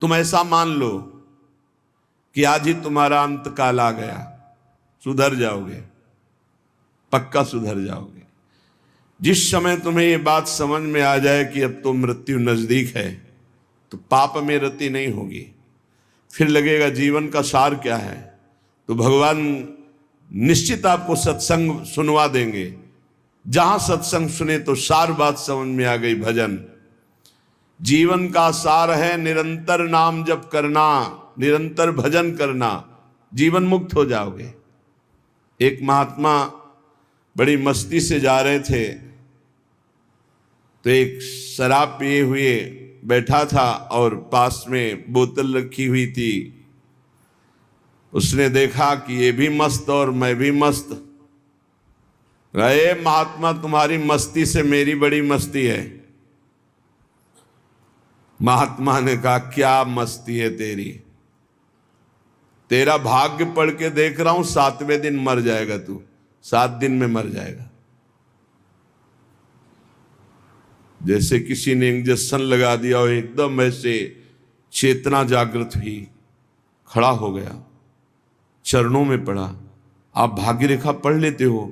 तुम ऐसा मान लो कि आज ही तुम्हारा अंत काल आ गया, सुधर जाओगे, पक्का सुधर जाओगे। जिस समय तुम्हें ये बात समझ में आ जाए कि अब तो मृत्यु नजदीक है, तो पाप में रति नहीं होगी। फिर लगेगा जीवन का सार क्या है, तो भगवान निश्चित आपको सत्संग सुनवा देंगे। जहां सत्संग सुने तो सार बात समझ में आ गई। भजन जीवन का सार है, निरंतर नाम जप करना, निरंतर भजन करना, जीवन मुक्त हो जाओगे। एक महात्मा बड़ी मस्ती से जा रहे थे, तो एक शराब पिए हुए बैठा था और पास में बोतल रखी हुई थी। उसने देखा कि ये भी मस्त और मैं भी मस्त। अरे महात्मा, तुम्हारी मस्ती से मेरी बड़ी मस्ती है। महात्मा ने कहा, क्या मस्ती है तेरी? तेरा भाग्य पढ़ के देख रहा हूं, 7वें दिन मर जाएगा तू, 7 दिन में मर जाएगा। जैसे किसी ने इंजेक्शन लगा दिया हो, एकदम ऐसे चेतना जागृत हुई, खड़ा हो गया, चरणों में पड़ा। आप भाग्य रेखा पढ़ लेते हो?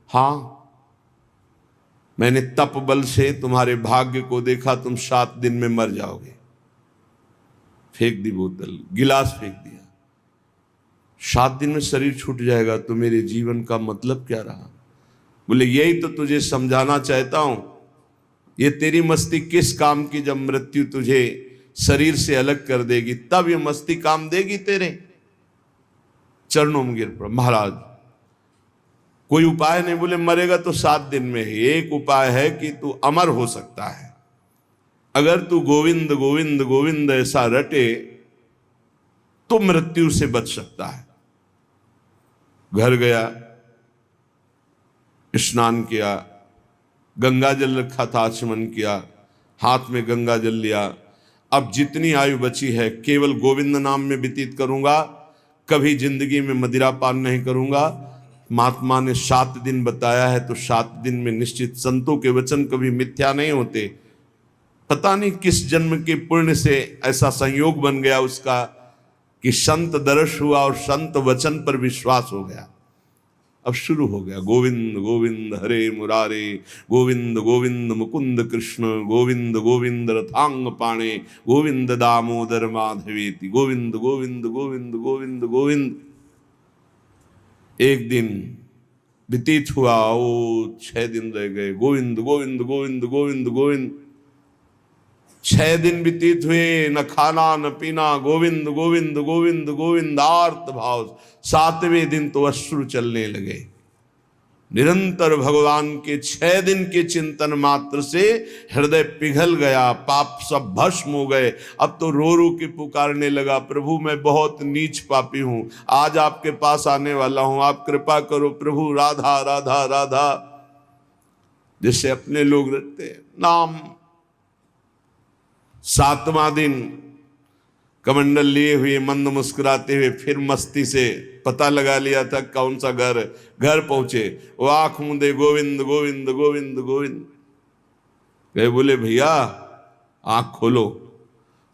हाँ, मैंने तप बल से तुम्हारे भाग्य को देखा, तुम 7 दिन में मर जाओगे। फेंक दी बोतल, गिलास फेंक दिया। 7 दिन में शरीर छूट जाएगा, तो मेरे जीवन का मतलब क्या रहा? बोले यही तो तुझे समझाना चाहता हूं। ये तेरी मस्ती किस काम की, जब मृत्यु तुझे शरीर से अलग कर देगी, तब ये मस्ती काम देगी तेरे। चरणों में गिर पड़ा। महाराज कोई उपाय नहीं? बोले मरेगा तो 7 दिन में ही। एक उपाय है कि तू अमर हो सकता है। अगर तू गोविंद गोविंद गोविंद ऐसा रटे तो मृत्यु से बच सकता है। घर गया, स्नान किया, गंगा जल रखा था, आचमन किया, हाथ में गंगा जल लिया। अब जितनी आयु बची है केवल गोविंद नाम में व्यतीत करूंगा, कभी जिंदगी में मदिरा पान नहीं करूंगा। महात्मा ने 7 दिन बताया है, तो 7 दिन में निश्चित, संतों के वचन कभी मिथ्या नहीं होते। पता नहीं किस जन्म के पुण्य से ऐसा संयोग बन गया उसका कि संत दर्श हुआ और संत वचन पर विश्वास हो गया। अब शुरू हो गया, गोविंद गोविंद हरे मुरारे, गोविंद गोविंद मुकुंद कृष्ण, गोविंद गोविंद रथांग पाणे, गोविंद दामोदर माधवेति, गोविंद गोविंद गोविंद गोविंद गोविंद। एक दिन व्यतीत हुआ, ओ 6 दिन रह गए, गोविंद गोविंद गोविंद गोविंद गोविंद। 6 दिन व्यतीत हुए, न खाना न पीना, गोविंद गोविंद गोविंद गोविंद, आर्त भाव। 7वें दिन तो अश्रु चलने लगे। निरंतर भगवान के 6 दिन के चिंतन मात्र से हृदय पिघल गया, पाप सब भस्म हो गए। अब तो रो रो के पुकारने लगा, प्रभु मैं बहुत नीच पापी हूं, आज आपके पास आने वाला हूं, आप कृपा करो प्रभु, राधा राधा राधा। जैसे अपने लोग रखते हैं नाम। 7वां दिन कमंडल लिए हुए, मंद मुस्कुराते हुए, फिर मस्ती से पता लगा लिया था कौन सा घर पहुंचे। वो आंख मूंदे, गोविंद गोविंद गोविंद गोविंद। गए, बोले भैया आंख खोलो।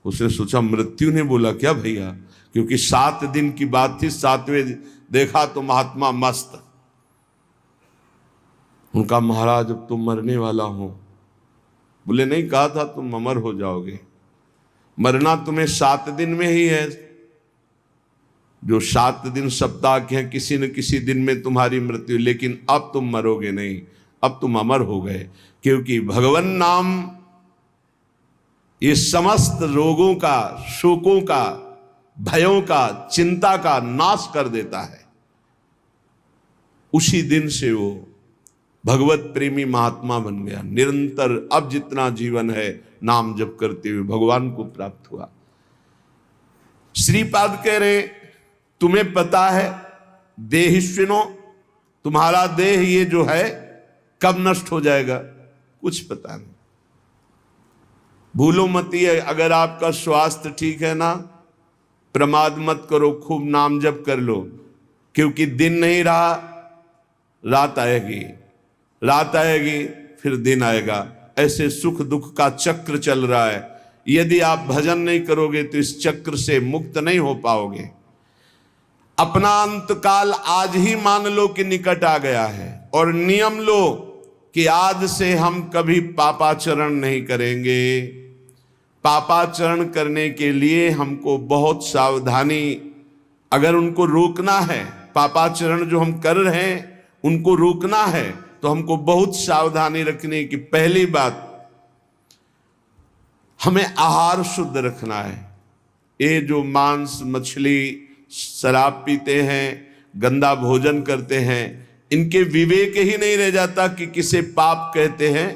उसने सोचा मृत्यु ने बोला क्या भैया, क्योंकि 7 दिन की बात थी। 7वें देखा तो महात्मा मस्त। उनका महाराज अब तुम मरने वाला हो। बोले नहीं, कहा था तुम अमर हो जाओगे। मरना तुम्हें 7 दिन में ही है। जो 7 दिन सप्ताह के हैं, किसी न किसी दिन में तुम्हारी मृत्यु, लेकिन अब तुम मरोगे नहीं, अब तुम अमर हो गए। क्योंकि भगवान नाम ये समस्त रोगों का, शोकों का, भयों का, चिंता का नाश कर देता है। उसी दिन से वो भगवत प्रेमी महात्मा बन गया। निरंतर अब जितना जीवन है नाम जप करते हुए भगवान को प्राप्त हुआ। श्रीपाद कह रहे, तुम्हें पता है देहिष्विनो, तुम्हारा देह ये जो है कब नष्ट हो जाएगा? कुछ पता नहीं। भूलो मत ये, अगर आपका स्वास्थ्य ठीक है ना, प्रमाद मत करो, खूब नाम जप कर लो। क्योंकि दिन नहीं रहा, रात आएगी, रात आएगी फिर दिन आएगा। ऐसे सुख दुख का चक्र चल रहा है। यदि आप भजन नहीं करोगे तो इस चक्र से मुक्त नहीं हो पाओगे। अपना अंतकाल आज ही मान लो कि निकट आ गया है, और नियम लो कि आज से हम कभी पापाचरण नहीं करेंगे। पापाचरण करने के लिए हमको बहुत सावधानी, अगर उनको रोकना है, पापाचरण जो हम कर रहे हैं उनको रोकना है, तो हमको बहुत सावधानी रखनी की। पहली बात, हमें आहार शुद्ध रखना है। ये जो मांस मछली शराब पीते हैं, गंदा भोजन करते हैं, इनके विवेक ही नहीं रह जाता कि किसे पाप कहते हैं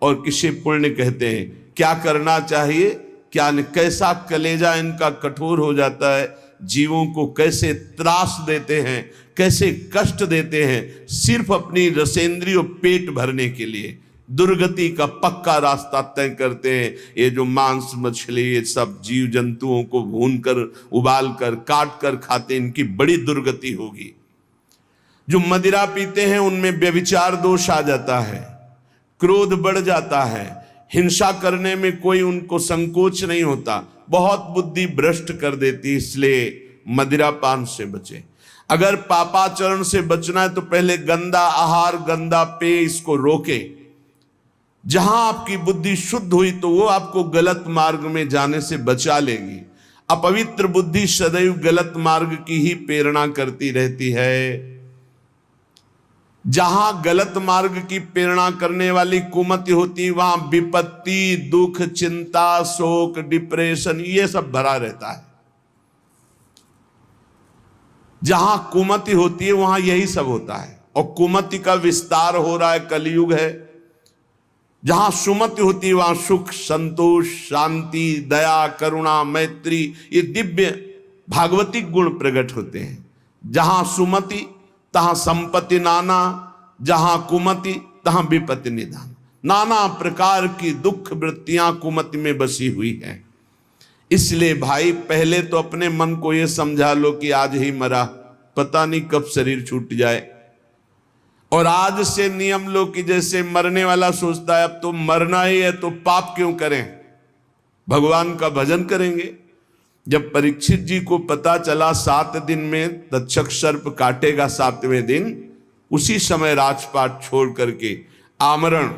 और किसे पुण्य कहते हैं, क्या करना चाहिए क्या नहीं। कैसा कलेजा इनका कठोर हो जाता है, जीवों को कैसे त्रास देते हैं, कैसे कष्ट देते हैं, सिर्फ अपनी रसेंद्रियों पेट भरने के लिए दुर्गति का पक्का रास्ता तय करते हैं। ये जो मांस मछली ये सब जीव जंतुओं को भून कर उबाल कर काट कर खाते, इनकी बड़ी दुर्गति होगी। जो मदिरा पीते हैं उनमें व्यभिचार दोष आ जाता है, क्रोध बढ़ जाता है, हिंसा करने में कोई उनको संकोच नहीं होता, बहुत बुद्धि भ्रष्ट कर देती। इसलिए मदिरा पान से बचे। अगर पापाचरण से बचना है तो पहले गंदा आहार गंदा पेय इसको रोके। जहां आपकी बुद्धि शुद्ध हुई तो वो आपको गलत मार्ग में जाने से बचा लेगी। अपवित्र बुद्धि सदैव गलत मार्ग की ही प्रेरणा करती रहती है। जहां गलत मार्ग की प्रेरणा करने वाली कुमति होती, वहां विपत्ति, दुख, चिंता, शोक, डिप्रेशन ये सब भरा रहता है। जहां कुमति होती है वहां यही सब होता है, और कुमति का विस्तार हो रहा है, कलयुग है। जहां सुमति होती है वहां सुख, संतोष, शांति, दया, करुणा, मैत्री ये दिव्य भागवतिक गुण प्रकट होते हैं। जहां सुमति तहां संपत्ति नाना, जहां कुमति तहां विपत्ति निदान। नाना प्रकार की दुख वृत्तियां कुमति में बसी हुई हैं। इसलिए भाई पहले तो अपने मन को यह समझा लो कि आज ही मरा, पता नहीं कब शरीर छूट जाए। और आज से नियम लो कि जैसे मरने वाला सोचता है अब तो मरना ही है तो पाप क्यों करें, भगवान का भजन करेंगे। जब परीक्षित जी को पता चला 7 दिन में तक्षक सर्प काटेगा, 7वें दिन, उसी समय राजपाट छोड़ करके आमरण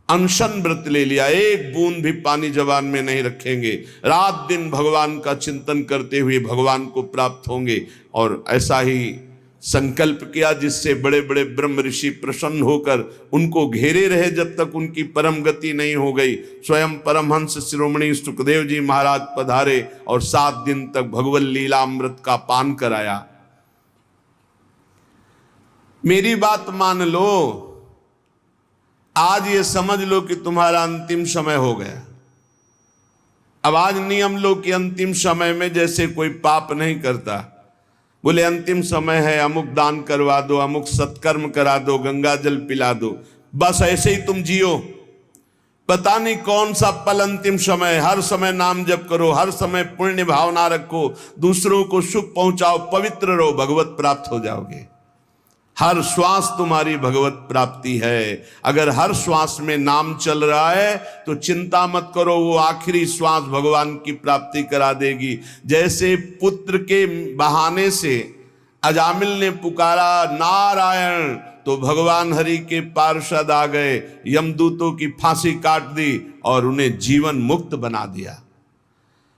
अनशन व्रत ले लिया। एक बूंद भी पानी जबान में नहीं रखेंगे, रात दिन भगवान का चिंतन करते हुए भगवान को प्राप्त होंगे। और ऐसा ही संकल्प किया जिससे बड़े बड़े ब्रह्म ऋषि प्रसन्न होकर उनको घेरे रहे जब तक उनकी परम गति नहीं हो गई। स्वयं परमहंस शिरोमणि सुखदेव जी महाराज पधारे और 7 दिन तक भगवत लीलामृत का पान कराया। मेरी बात मान लो, आज ये समझ लो कि तुम्हारा अंतिम समय हो गया। अब आज नियम लो कि अंतिम समय में जैसे कोई पाप नहीं करता, बोले अंतिम समय है, अमुक दान करवा दो, अमुक सत्कर्म करा दो, गंगा जल पिला दो, बस ऐसे ही तुम जियो। पता नहीं कौन सा पल अंतिम समय। हर समय नाम जप करो, हर समय पुण्य भावना रखो, दूसरों को सुख पहुंचाओ, पवित्र रहो, भगवत प्राप्त हो जाओगे। हर श्वास तुम्हारी भगवत प्राप्ति है। अगर हर श्वास में नाम चल रहा है तो चिंता मत करो, वो आखिरी श्वास भगवान की प्राप्ति करा देगी। जैसे पुत्र के बहाने से अजामिल ने पुकारा नारायण, तो भगवान हरि के पार्षद आ गए, यमदूतों की फांसी काट दी और उन्हें जीवन मुक्त बना दिया।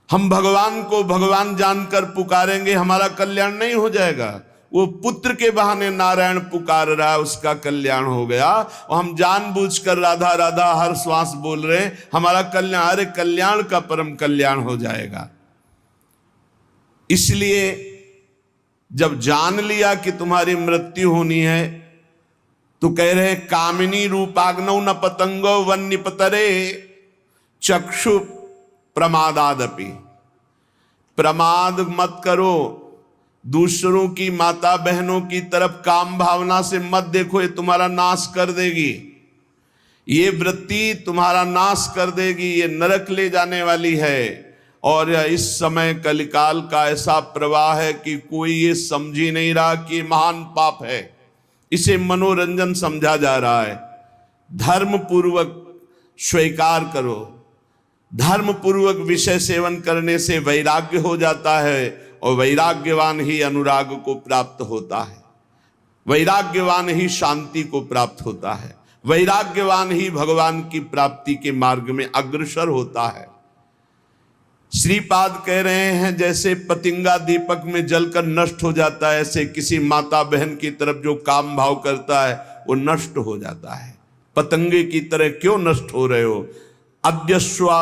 हम भगवान को भगवान जानकर पुकारेंगे, हमारा कल्याण नहीं हो जाएगा। वो पुत्र के बहाने नारायण पुकार रहा है, उसका कल्याण हो गया। और हम जानबूझकर राधा राधा हर श्वास बोल रहे हैं, हमारा कल्याण, अरे कल्याण का परम कल्याण हो जाएगा। इसलिए जब जान लिया कि तुम्हारी मृत्यु होनी है तो कह रहे कामिनी रूपाग्नौ न पतंगो वन निपतरे चक्षु प्रमादादपि। प्रमाद मत करो, दूसरों की माता बहनों की तरफ काम भावना से मत देखो, ये तुम्हारा नाश कर देगी। ये वृत्ति तुम्हारा नाश कर देगी, ये नरक ले जाने वाली है। और इस समय कलिकाल का ऐसा प्रवाह है कि कोई ये समझ ही नहीं रहा कि महान पाप है, इसे मनोरंजन समझा जा रहा है। धर्म पूर्वक स्वीकार करो, धर्म पूर्वक विषय सेवन करने से वैराग्य हो जाता है और वैराग्यवान ही अनुराग को प्राप्त होता है, वैराग्यवान ही शांति को प्राप्त होता है, वैराग्यवान ही भगवान की प्राप्ति के मार्ग में अग्रसर होता है। श्रीपाद कह रहे हैं जैसे पतिंगा दीपक में जलकर नष्ट हो जाता है, ऐसे किसी माता बहन की तरफ जो काम भाव करता है वो नष्ट हो जाता है। पतंगे की तरह क्यों नष्ट हो रहे हो? अद्यस्वा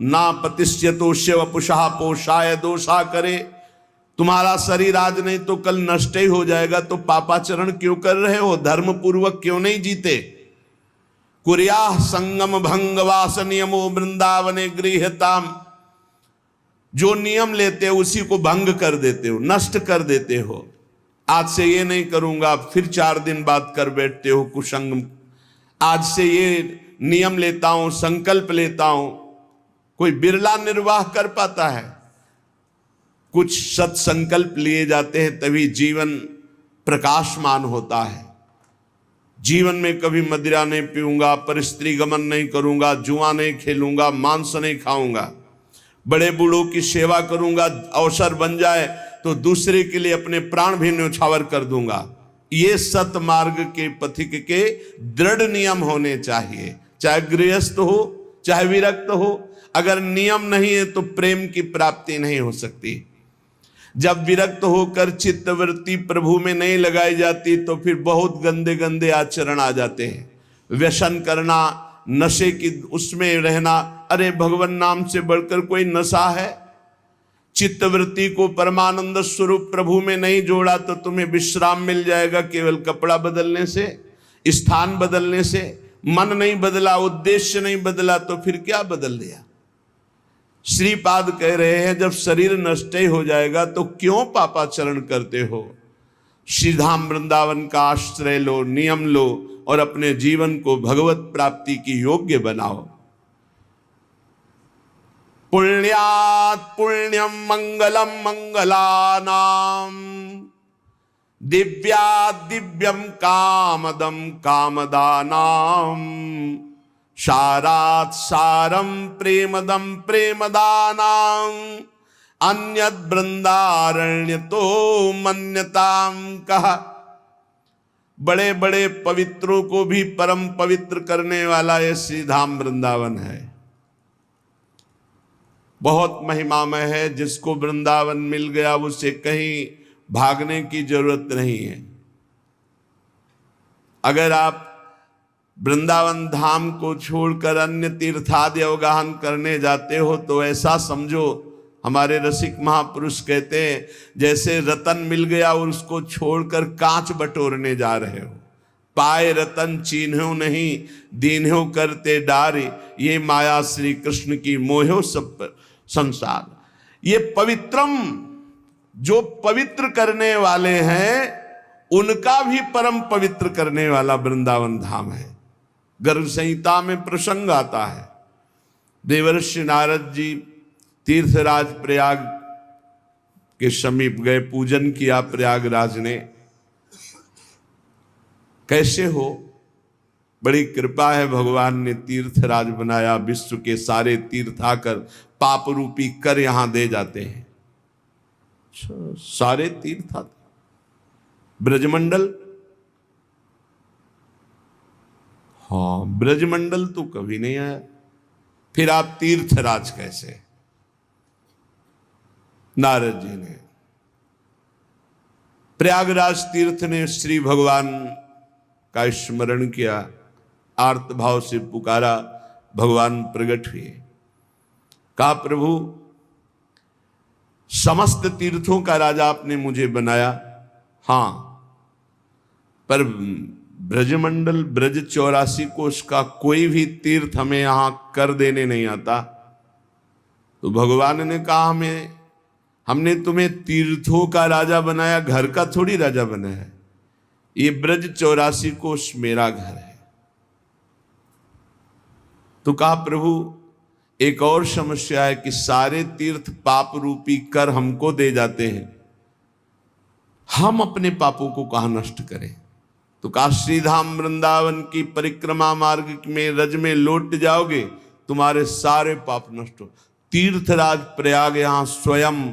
ना पतिष्यतो शिव पुषा पोषाय दोषा करे। तुम्हारा शरीर आज नहीं तो कल नष्ट ही हो जाएगा, तो पापाचरण क्यों कर रहे हो? धर्म पूर्वक क्यों नहीं जीते? कुर्या संगम भंगवास नियमो वृंदावने गृहताम। जो नियम लेते हो उसी को भंग कर देते हो, नष्ट कर देते हो। आज से ये नहीं करूंगा, फिर 4 दिन बाद कर बैठते हो कुसंग। आज से ये नियम लेता हूं, संकल्प लेता हूं। कोई बिरला निर्वाह कर पाता है। कुछ सत्संकल्प लिए जाते हैं तभी जीवन प्रकाशमान होता है। जीवन में कभी मदिरा नहीं पीऊंगा, परस्त्री गमन नहीं करूंगा, जुआ नहीं खेलूंगा, मांस नहीं खाऊंगा, बड़े बूढ़ों की सेवा करूंगा, अवसर बन जाए तो दूसरे के लिए अपने प्राण भी न्यौछावर कर दूंगा। ये सत मार्ग के पथिक के दृढ़ नियम होने चाहिए, चाहे गृहस्थ हो चाहे विरक्त हो। अगर नियम नहीं है तो प्रेम की प्राप्ति नहीं हो सकती। जब विरक्त होकर चित्तवृत्ति प्रभु में नहीं लगाई जाती तो फिर बहुत गंदे गंदे आचरण आ जाते हैं। व्यसन करना, नशे की उसमें रहना, अरे भगवान नाम से बढ़कर कोई नशा है? चित्तवृत्ति को परमानंद स्वरूप प्रभु में नहीं जोड़ा तो तुम्हें विश्राम मिल जाएगा केवल कपड़ा बदलने से, स्थान बदलने से। मन नहीं बदला, उद्देश्य नहीं बदला तो फिर क्या बदल दिया? श्रीपाद कह रहे हैं जब शरीर नष्ट ही हो जाएगा तो क्यों पापाचरण करते हो? श्रीधाम वृंदावन का आश्रय लो, नियम लो और अपने जीवन को भगवत प्राप्ति की योग्य बनाओ। पुण्यात् पुण्यम मंगलम मंगलानाम, दिव्यात् दिव्यम कामदम कामदानाम, सारात् सारम प्रेमदम प्रेमदानाम, अन्यद् वृंदारण्य तो मन्यताम कहा। बड़े बड़े पवित्रों को भी परम पवित्र करने वाला ये श्रीधाम वृंदावन है। बहुत महिमामय है। जिसको वृंदावन मिल गया उसे कहीं भागने की जरूरत नहीं है। अगर आप वृंदावन धाम को छोड़कर अन्य तीर्थादि अवगाहन करने जाते हो तो ऐसा समझो, हमारे रसिक महापुरुष कहते हैं जैसे रतन मिल गया और उसको छोड़कर कांच बटोरने जा रहे हो। पाए रतन चीन्हो नहीं, दीन्हो करते डारे, ये माया श्री कृष्ण की मोहो सब संसार। ये पवित्रम, जो पवित्र करने वाले हैं उनका भी परम पवित्र करने वाला वृंदावन धाम है। गर्भ संहिता में प्रसंग आता है, देवर्षि नारद जी तीर्थराज प्रयाग के समीप गए, पूजन किया प्रयागराज ने। कैसे हो? बड़ी कृपा है, भगवान ने तीर्थराज बनाया। विश्व के सारे तीर्थ आकर पाप रूपी कर यहां दे जाते हैं। सारे तीर्थ आते। ब्रजमंडल, हाँ ब्रजमंडल तो कभी नहीं आया, फिर आप तीर्थराज कैसे? नारद जी ने प्रयागराज तीर्थ ने श्री भगवान का स्मरण किया, आर्त भाव से पुकारा, भगवान प्रकट हुए। कहा प्रभु समस्त तीर्थों का राजा आपने मुझे बनाया, हां, पर ब्रजमंडल ब्रज 84 को उसका कोई भी तीर्थ हमें यहां कर देने नहीं आता। तो भगवान ने कहा हमने तुम्हें तीर्थों का राजा बनाया, घर का थोड़ी राजा बनाया। ये ब्रज 84 कोष मेरा घर है। तो कहा प्रभु एक और समस्या है कि सारे तीर्थ पाप रूपी कर हमको दे जाते हैं, हम अपने पापों को कहां नष्ट करें? तो कहा श्रीधाम वृंदावन की परिक्रमा मार्ग में रज में लौट जाओगे तुम्हारे सारे पाप नष्ट हो। तीर्थराज प्रयाग यहाँ स्वयं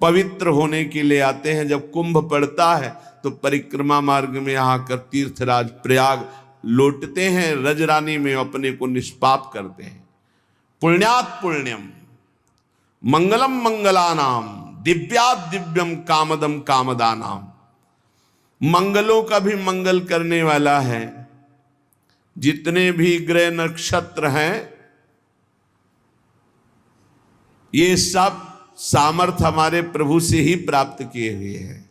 पवित्र होने के लिए आते हैं। जब कुंभ पड़ता है तो परिक्रमा मार्ग में आकर तीर्थराज प्रयाग लौटते हैं, रजरानी में अपने को निष्पाप करते हैं। पुण्यात् पुण्यम मंगलम मंगलानाम दिव्यात् दिव्यम कामदम कामदानाम। मंगलों का भी मंगल करने वाला है। जितने भी ग्रह नक्षत्र हैं ये सब सामर्थ हमारे प्रभु से ही प्राप्त किए हुए हैं।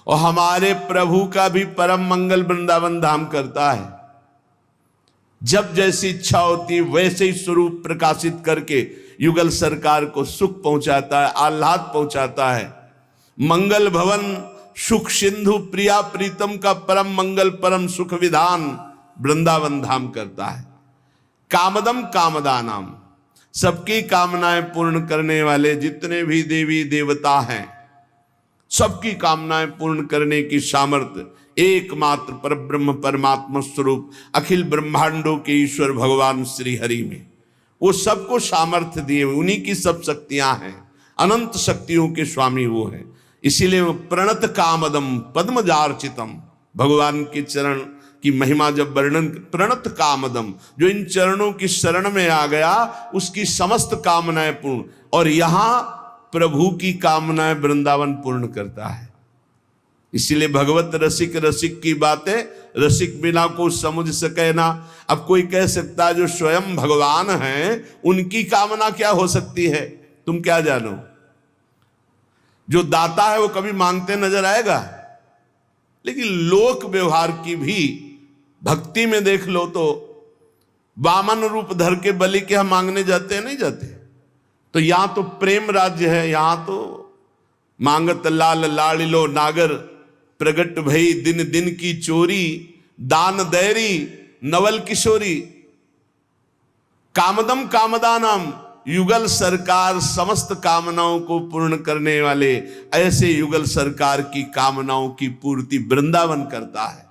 और हमारे प्रभु का भी परम मंगल वृंदावन धाम करता है। जब जैसी इच्छा होती वैसे ही स्वरूप प्रकाशित करके युगल सरकार को सुख पहुंचाता है, आह्लाद पहुंचाता है। मंगल भवन सुख सिंधु प्रिया प्रीतम का परम मंगल परम सुख विधान वृंदावन धाम करता है। कामदम कामदानाम, सबकी कामनाएं पूर्ण करने वाले जितने भी देवी देवता हैं सबकी कामनाएं पूर्ण करने की सामर्थ्य एकमात्र परब्रह्म परमात्मा स्वरूप अखिल ब्रह्मांडों के ईश्वर भगवान श्री हरि में। वो सबको सामर्थ्य दिए, उन्हीं की सब शक्तियां हैं। अनंत शक्तियों के स्वामी वो हैं। इसीलिए वो प्रणत कामदम पद्मजार्चितम, भगवान के चरण की महिमा जब वर्णन, प्रणत कामदम, जो इन चरणों की शरण में आ गया उसकी समस्त कामनाएं पूर्ण। और यहां प्रभु की कामनाएं वृंदावन पूर्ण करता है। इसीलिए भगवत रसिक रसिक की बातें रसिक बिना को समझ सके ना। अब कोई कह सकता है जो स्वयं भगवान हैं उनकी कामना क्या हो सकती है, तुम क्या जानो। जो दाता है वो कभी मांगते नजर आएगा। लेकिन लोक व्यवहार की भी भक्ति में देख लो तो वामन रूप धर के बलि के हम मांगने जाते हैं, नहीं जाते। तो यहां तो प्रेम राज्य है, यहां तो मांगत लाल लाड़िलो नागर प्रगट भई दिन दिन की चोरी दान दैरी नवल किशोरी। कामदम कामदानम, युगल सरकार समस्त कामनाओं को पूर्ण करने वाले ऐसे युगल सरकार की कामनाओं की पूर्ति वृंदावन करता है।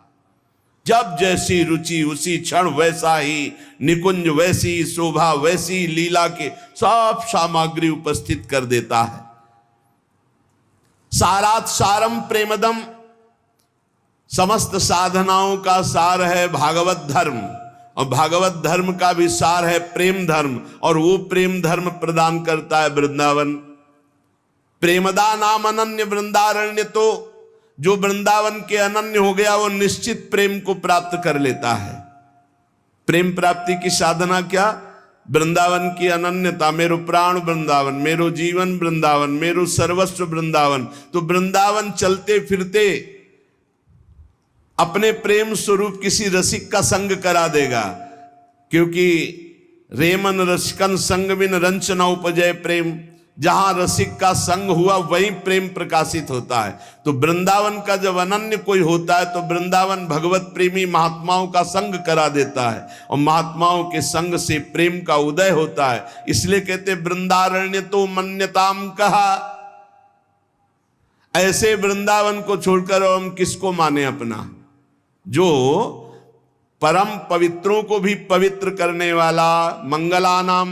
जब जैसी रुचि उसी क्षण वैसा ही निकुंज, वैसी शोभा, वैसी लीला के सब सामग्री उपस्थित कर देता है। सारात सारम प्रेमदम, समस्त साधनाओं का सार है भागवत धर्म। और भागवत धर्म का भी सार है प्रेम धर्म। और वो प्रेम धर्म प्रदान करता है वृंदावन। प्रेमदा नाम अनन्य वृंदारण्य, तो जो वृंदावन के अनन्य हो गया वो निश्चित प्रेम को प्राप्त कर लेता है। प्रेम प्राप्ति की साधना क्या? वृंदावन की अनन्यता। मेरो प्राण वृंदावन, मेरो जीवन वृंदावन, मेरो सर्वस्व वृंदावन। तो वृंदावन चलते फिरते अपने प्रेम स्वरूप किसी रसिक का संग करा देगा। क्योंकि रेमन रसिकन संग बिन रंच न उपजय प्रेम। जहां रसिक का संग हुआ वहीं प्रेम प्रकाशित होता है। तो वृंदावन का जब अनन्य कोई होता है तो वृंदावन भगवत प्रेमी महात्माओं का संग करा देता है। और महात्माओं के संग से प्रेम का उदय होता है। इसलिए कहते वृंदारण्य तो मन्यताम कहा। ऐसे वृंदावन को छोड़कर हम किसको माने अपना, जो परम पवित्रों को भी पवित्र करने वाला, मंगलानाम,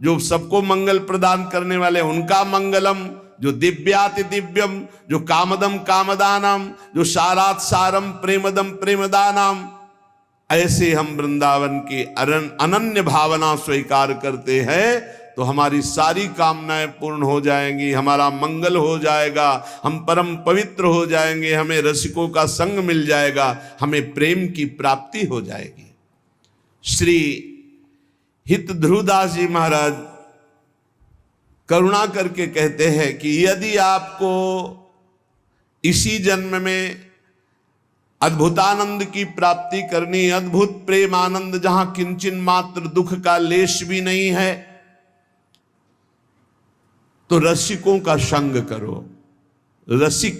जो सबको मंगल प्रदान करने वाले उनका मंगलम, जो दिव्याति दिव्यम, जो कामदम कामदानम, जो सारात सारम प्रेमदम प्रेमदानम। ऐसे हम वृंदावन की अनन्य भावना स्वीकार करते हैं तो हमारी सारी कामनाएं पूर्ण हो जाएंगी, हमारा मंगल हो जाएगा, हम परम पवित्र हो जाएंगे, हमें रसिकों का संग मिल जाएगा, हमें प्रेम की प्राप्ति हो जाएगी। श्री हित ध्रुवदास जी महाराज करुणा करके कहते हैं कि यदि आपको इसी जन्म में अद्भुतानंद की प्राप्ति करनी, अद्भुत प्रेम आनंद जहां किंचन मात्र दुख का लेश भी नहीं है, तो रसिकों का संग करो। रसिक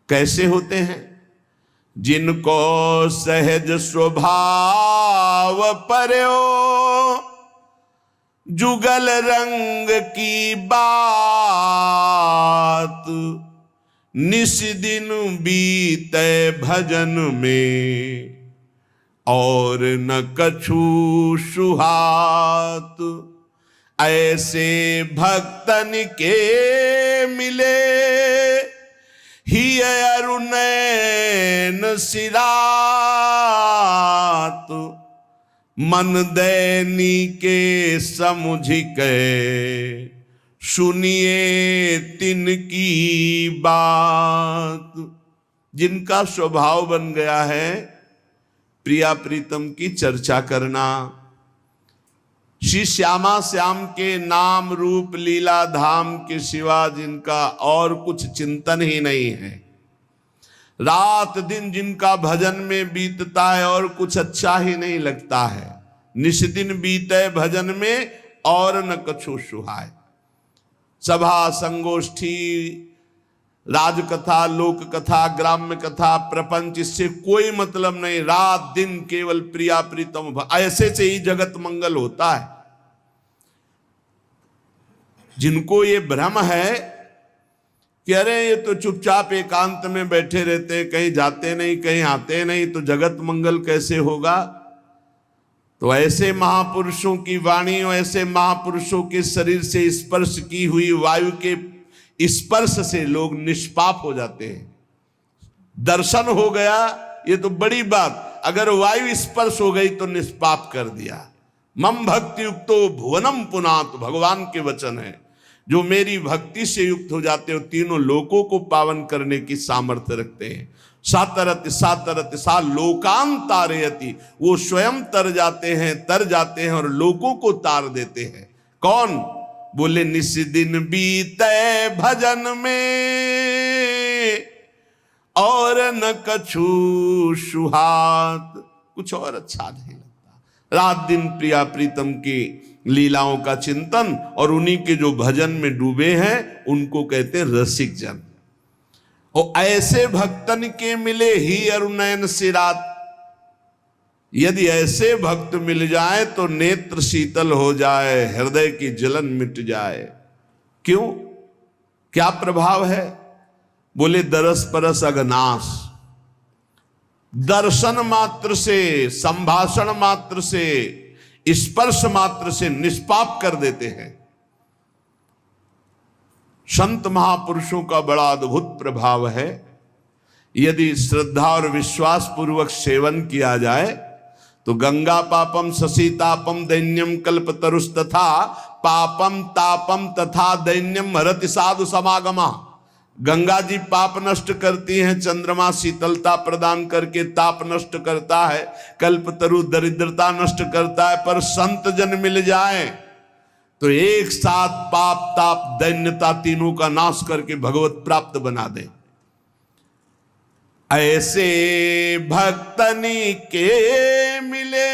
कैसे होते हैं? जिनको सहज स्वभाव पर्यो जुगल रंग की बात, निस दिन बीते भजन में और न कछु सुहात। ऐसे भक्तन के मिले ही अरुणैन सिरात। मन दैनी के समुझ के सुनिए तिनकी बात। जिनका स्वभाव बन गया है प्रिया प्रीतम की चर्चा करना, श्री श्यामा श्याम के नाम रूप लीला धाम के सिवा जिनका और कुछ चिंतन ही नहीं है, रात दिन जिनका भजन में बीतता है और कुछ अच्छा ही नहीं लगता है, निष्दिन बीते भजन में और न कछु सुहाय। सभा संगोष्ठी राजकथा लोक कथा ग्राम्य कथा प्रपंच इससे कोई मतलब नहीं, रात दिन केवल प्रिया प्रीतम। ऐसे से ही जगत मंगल होता है। जिनको ये भ्रम है कि अरे ये तो चुपचाप एकांत में बैठे रहते हैं, कहीं जाते नहीं कहीं आते नहीं, तो जगत मंगल कैसे होगा। तो ऐसे महापुरुषों की वाणी और ऐसे महापुरुषों के शरीर से स्पर्श की हुई वायु के स्पर्श से लोग निष्पाप हो जाते हैं। दर्शन हो गया ये तो बड़ी बात, अगर वायु स्पर्श हो गई तो निष्पाप कर दिया। मम भक्ति युक्तो भुवनम पुनात, भगवान के वचन है। जो मेरी भक्ति से युक्त हो जाते हो तीनों लोकों को पावन करने की सामर्थ्य रखते हैं। सातरत सातरत सा लोकान तारयति, वो स्वयं तर जाते हैं और लोगों को तार देते हैं। कौन? बोले निस दिन बीते भजन में और न कछु सुहात। कुछ और अच्छा नहीं लगता। रात दिन प्रिया प्रीतम की लीलाओं का चिंतन और उन्हीं के जो भजन में डूबे हैं उनको कहते हैं रसिक जन। और ऐसे भक्तन के मिले ही अरुणैन सिरात। यदि ऐसे भक्त मिल जाए तो नेत्र शीतल हो जाए, हृदय की जलन मिट जाए। क्यों? क्या प्रभाव है? बोले दरस परस अगनाश। दर्शन मात्र से, संभाषण मात्र से, स्पर्श मात्र से निष्पाप कर देते हैं। संत महापुरुषों का बड़ा अद्भुत प्रभाव है। यदि श्रद्धा और विश्वास पूर्वक सेवन किया जाए तो गंगा पापम शशितापम दैन्यम कल्पतरुस्तथा पापम तापम तथा दैन्यम हरति साधु समागमा। गंगा जी पाप नष्ट करती हैं, चंद्रमा शीतलता प्रदान करके ताप नष्ट करता है, कल्पतरु दरिद्रता नष्ट करता है। पर संत जन मिल जाए तो एक साथ पाप ताप दैन्यता तीनों का नाश करके भगवत प्राप्त बना दे। ऐसे भक्तनी के मिले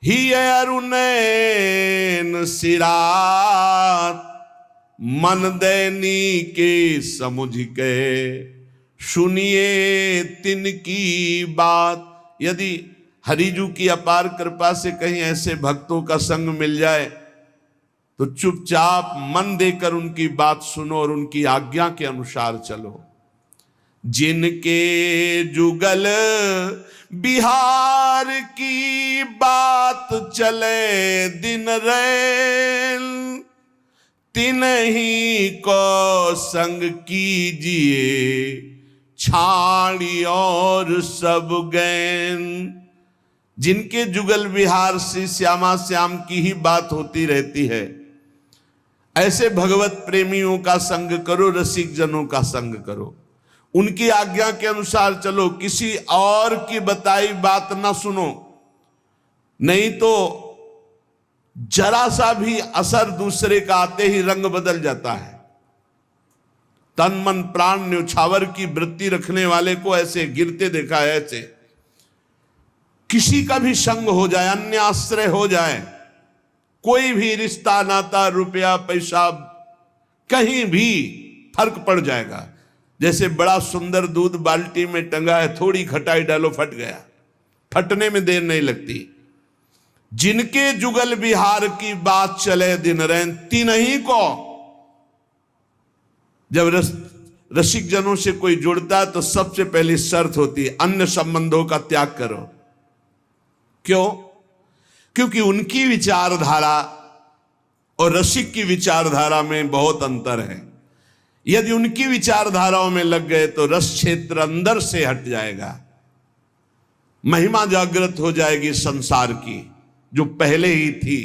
ही अरुणैन सिरात। मन दैनी के समुझ के सुनिए तिनकी बात। यदि हरिजू की अपार कृपा से कहीं ऐसे भक्तों का संग मिल जाए तो चुपचाप मन देकर उनकी बात सुनो और उनकी आज्ञा के अनुसार चलो। जिनके जुगल बिहार की बात चले दिन रैन, तिन्हीं को संग कीजिए छाड़ी और सब गैन। जिनके जुगल विहार से श्यामा श्याम की ही बात होती रहती है, ऐसे भगवत प्रेमियों का संग करो, रसिक जनों का संग करो, उनकी आज्ञा के अनुसार चलो, किसी और की बताई बात ना सुनो। नहीं तो जरा सा भी असर दूसरे का आते ही रंग बदल जाता है। तन मन प्राण न्यौछावर की वृत्ति रखने वाले को ऐसे गिरते देखा है। ऐसे किसी का भी संग हो जाए, अन्य आश्रय हो जाए, कोई भी रिश्ता नाता रुपया पैसा कहीं भी फर्क पड़ जाएगा। जैसे बड़ा सुंदर दूध बाल्टी में टंगा है, थोड़ी खटाई डालो फट गया, फटने में देर नहीं लगती। जिनके जुगल बिहार की बात चले दिन रैन, तिन्हीं को जब रसिक जनों से कोई जुड़ता है तो सबसे पहली शर्त होती है अन्य संबंधों का त्याग करो। क्यों? क्योंकि उनकी विचारधारा और रसिक की विचारधारा में बहुत अंतर है। यदि उनकी विचारधाराओं में लग गए तो रस क्षेत्र अंदर से हट जाएगा, महिमा जागृत हो जाएगी संसार की जो पहले ही थी,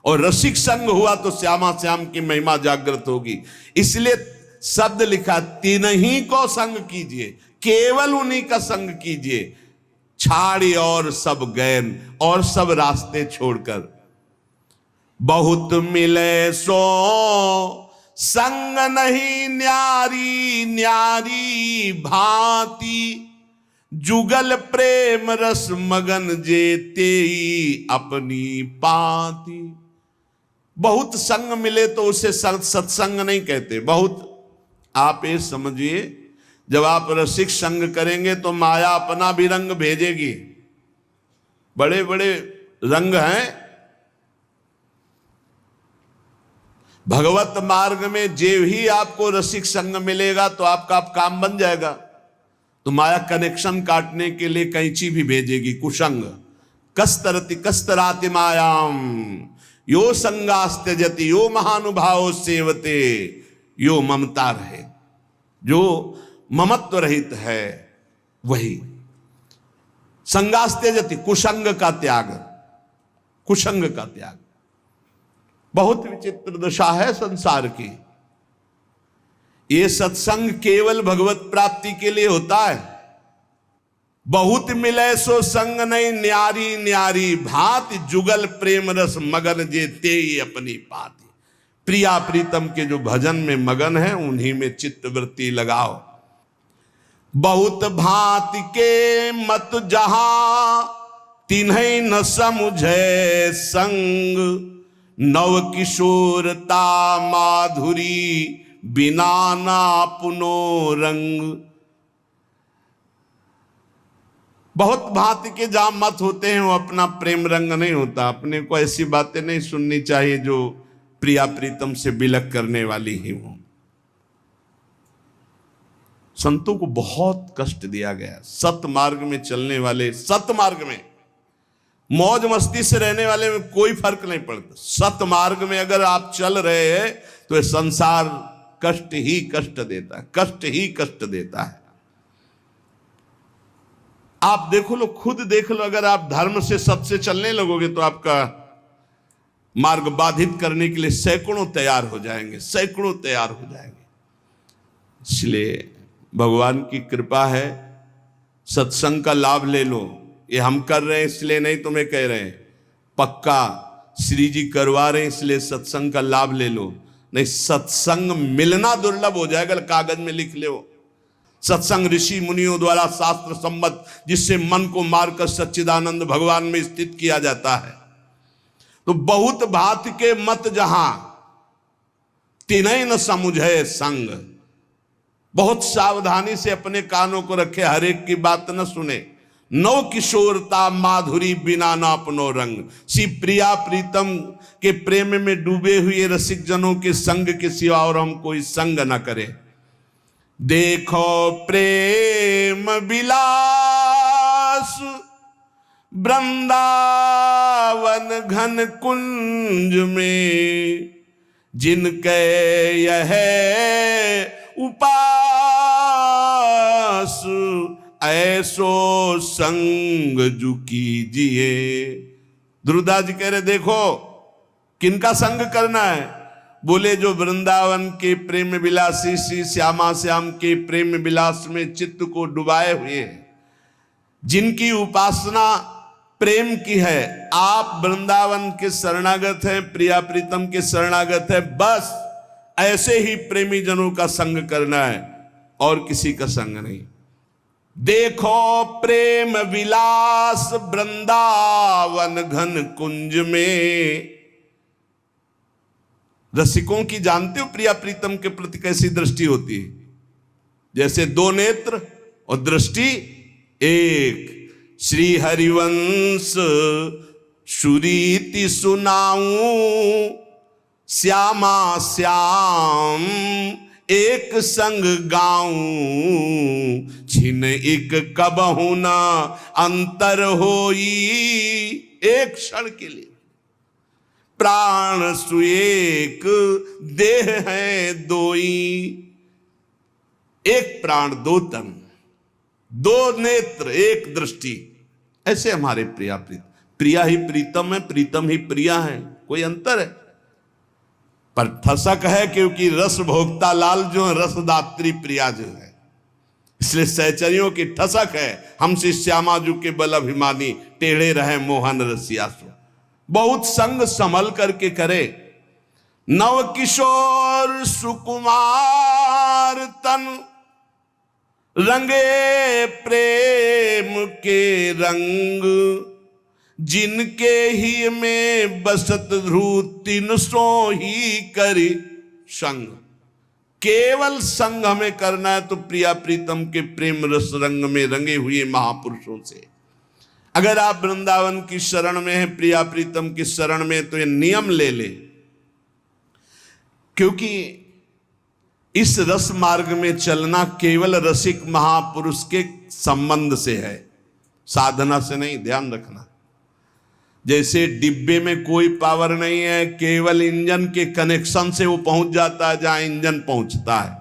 और रसिक संग हुआ तो श्यामा श्याम की महिमा जागृत होगी। इसलिए शब्द लिखा, तीनही को संग कीजिए, केवल उन्हीं का संग कीजिए, छाड़ी और सब गैन, और सब रास्ते छोड़कर। बहुत मिले सो संग नहीं न्यारी, न्यारी भांति जुगल प्रेम रस मगन जेते अपनी पाती। बहुत संग मिले तो उसे सत्संग नहीं कहते। बहुत, आप ये समझिए, जब आप रसिक संग करेंगे तो माया अपना भी रंग भेजेगी। बड़े बड़े रंग हैं भगवत मार्ग में। जेव ही आपको रसिक संग मिलेगा तो आपका काम बन जाएगा। तो माया कनेक्शन काटने के लिए कैंची भी भेजेगी, कुसंग। कस्तरति कस्तराति मायाम यो संगास्त्यजति यो महानुभाव सेवते यो ममता रहे। जो ममत्व रहित है वही संगास्त्यजति, कुसंग का त्याग, कुसंग का त्याग। बहुत विचित्र दशा है संसार की। ये सत्संग केवल भगवत प्राप्ति के लिए होता है। बहुत मिले सो संग नहीं, न्यारी न्यारी भांति जुगल प्रेम रस मगन जेते अपनी पाती। प्रिया प्रीतम के जो भजन में मगन है उन्हीं में चित्त वृत्ति लगाओ। बहुत भांति के मत जहां तिन्हीं न समुझे संग, नव किशोरता माधुरी बिना ना पुनो रंग। बहुत भांति के जहां मत होते हैं वो अपना प्रेम रंग नहीं होता। अपने को ऐसी बातें नहीं सुननी चाहिए जो प्रिया प्रीतम से बिलक करने वाली ही हो। संतों को बहुत कष्ट दिया गया। सत मार्ग में चलने वाले, सत मार्ग में मौज मस्ती से रहने वाले में कोई फर्क नहीं पड़ता। सत मार्ग में अगर आप चल रहे हैं तो ये संसार कष्ट ही कष्ट देता है, कष्ट ही कष्ट देता है। आप देखो लो, खुद देख लो, अगर आप धर्म से सत से चलने लगोगे तो आपका मार्ग बाधित करने के लिए सैकड़ों तैयार हो जाएंगे, सैकड़ों तैयार हो जाएंगे। इसलिए भगवान की कृपा है, सत्संग का लाभ ले लो। ये हम कर रहे हैं इसलिए नहीं तुम्हें कह रहे हैं, पक्का श्री जी करवा रहे हैं इसलिए सत्संग का लाभ ले लो। नहीं, सत्संग मिलना दुर्लभ हो जाएगा। कागज में लिख ले। सत्संग ऋषि मुनियों द्वारा शास्त्र सम्मत, जिससे मन को मारकर सच्चिदानंद भगवान में स्थित किया जाता है। तो बहुत भांति के मत जहां तिन्हीं न समुझे संग। बहुत सावधानी से अपने कानों को रखे, हर एक की बात न सुने। नव किशोरता माधुरी बिना ना अपनो रंग। सी प्रिया प्रीतम के प्रेम में डूबे हुए रसिक जनों के संग के सिवा और हम कोई संग न करें। देखो प्रेम विलास वृंदावन घन कुंज में, जिनके यह उपास ऐसो संग जु कीजिए। ध्रुवदास जी कह रहे देखो किनका संग करना है। बोले जो वृंदावन के प्रेम विलासी श्री श्यामा श्याम के प्रेम विलास में चित्त को डुबाए हुए हैं, जिनकी उपासना प्रेम की है। आप वृंदावन के शरणागत हैं, प्रिया प्रीतम के शरणागत है, बस ऐसे ही प्रेमी जनों का संग करना है और किसी का संग नहीं। देखो प्रेम विलास वृंदावन घन कुंज में। रसिकों की जानते हो प्रिया प्रीतम के प्रति कैसी दृष्टि होती है? जैसे दो नेत्र और दृष्टि एक। श्री हरिवंश सुरीति सुनाऊं, श्यामा श्याम एक संग गाऊं, छिन एक कबहु न अंतर होई। एक क्षण के लिए प्राण सुएक देह है दोई। एक प्राण दो तन, दो नेत्र एक दृष्टि, ऐसे हमारे प्रिया प्रीतम। प्रिया ही प्रीतम है, प्रीतम ही प्रिया है, कोई अंतर है? पर ठसक है क्योंकि रस भोक्ता लाल जो है, रसदात्री प्रिया जो है, इसलिए सहचरियों की ठसक है। हमसे श्यामा जू के बल अभिमानी, टेढ़े रहे मोहन रसिया सो। बहुत संग संभल करके करे। नव किशोर सुकुमार तन, रंगे प्रेम के रंग, जिनके ही में बसत ध्रुव तीन सो ही करी संग। केवल संग हमें करना है तो प्रिया प्रीतम के प्रेम रस रंग में रंगे हुए महापुरुषों से। अगर आप वृंदावन की शरण में हैं, प्रिया प्रीतम की शरण में, तो ये नियम ले ले, क्योंकि इस रस मार्ग में चलना केवल रसिक महापुरुष के संबंध से है, साधना से नहीं। ध्यान रखना, जैसे डिब्बे में कोई पावर नहीं है, केवल इंजन के कनेक्शन से वो पहुंच जाता है जहां इंजन पहुंचता है।